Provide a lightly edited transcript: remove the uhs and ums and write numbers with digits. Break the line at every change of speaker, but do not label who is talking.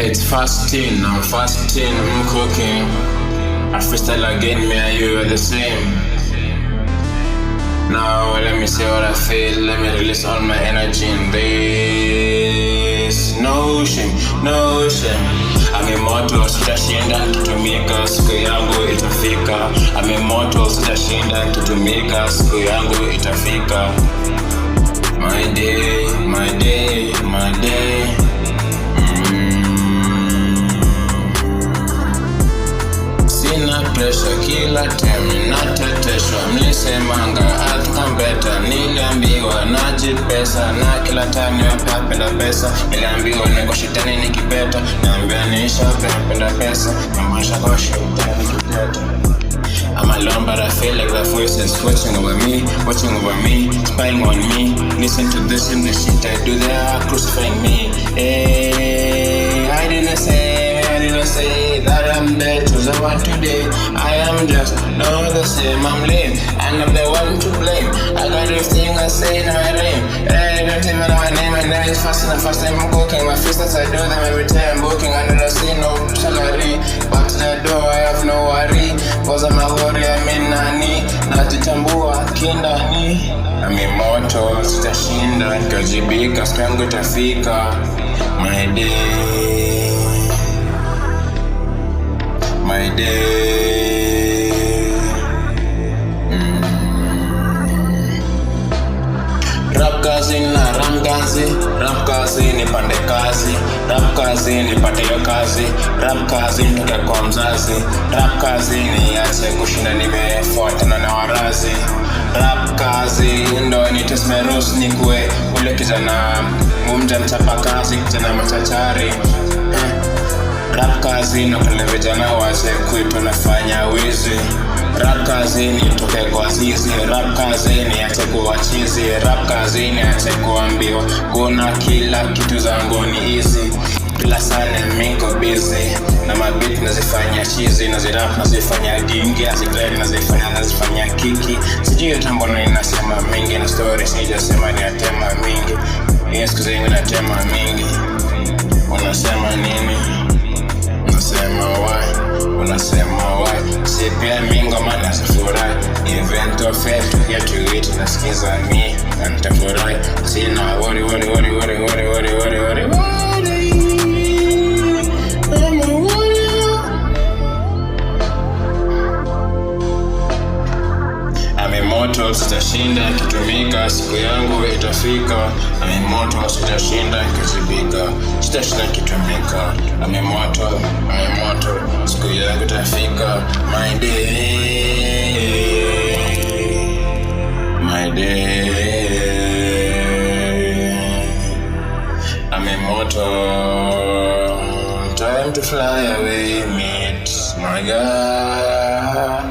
It's fasting, I'm fasting, I'm cooking. I freestyle again, me and you are the same. Now let me see what I feel, let me release all my energy in this. No shame, no shame. I'm immortal, sitashinda kitumika, siku yangu itafika. I'm immortal, sitashinda kitumika, siku yangu itafika. My day, my day, my day. Sina pressure kila time nateteshwa, mlisemanga atukambeta, niliambiwa najipesa na kila time niwapenda pesa, niliambiwa niko shitani nikipeta, naambia nishapenda pesa, mamasha kwa shitani nikipeta. I'm alone but I feel like the voices watching over me, spying on me. Listen to this in the shit I do, they are crucifying me. Hey, I didn't say that I'm dead to the one today. I am just not the same, I'm lame, and I'm the one to blame. I got everything I say in my name. Hey, don't even know my name, my name is fast and fast I'm cooking. My business I do them every time I'm booking. I don't see no salary, back to the door I have no worry. Cause I'm a warrior, I'm nani, najitambua kindani. I'm immortal, sitashinda, nikajibika, siku yangu itafika. My day, my day. Rap kazi na rap kazi nipande kazi, rap kazi nipate hiyo kazi, rap kazi nitoke kwa mzazi, rap kazi niache kushinda nimefuatana na warazi, rap kazi ndo nitesmerus nikue ule kijana mumja mchapa kazi, kijana machachari. Rap kazi na kule vijana waze kwetu nafanya wizi, rap kazi nitoke kwa zizi, rap kazi niache kuwa chizi, rap kazi niache kuambiwa kuna kila kitu zangu ni easy. Kila sana miko busy na mabit nazifanya chizi, nazirap nazifanya dingi, nazifanya kiki. Sijui hata mbona ninasema mingi na story sijasema ni atema mingi. Yes kuzingu na tema mingi. Unasema nini? Unasema why? Sipia mingo mana sifurai. Event of fair to get to it. Nasikiza mi na nitafurai. Sina worry. I'm immortal, sitashinda kitumika, siku yangu itafika. I'm immortal, sitashinda kizibika, sitashinda kitumika. I'm immortal, siku yangu itafika. My day. I'm immortal, time to fly away, meet my God.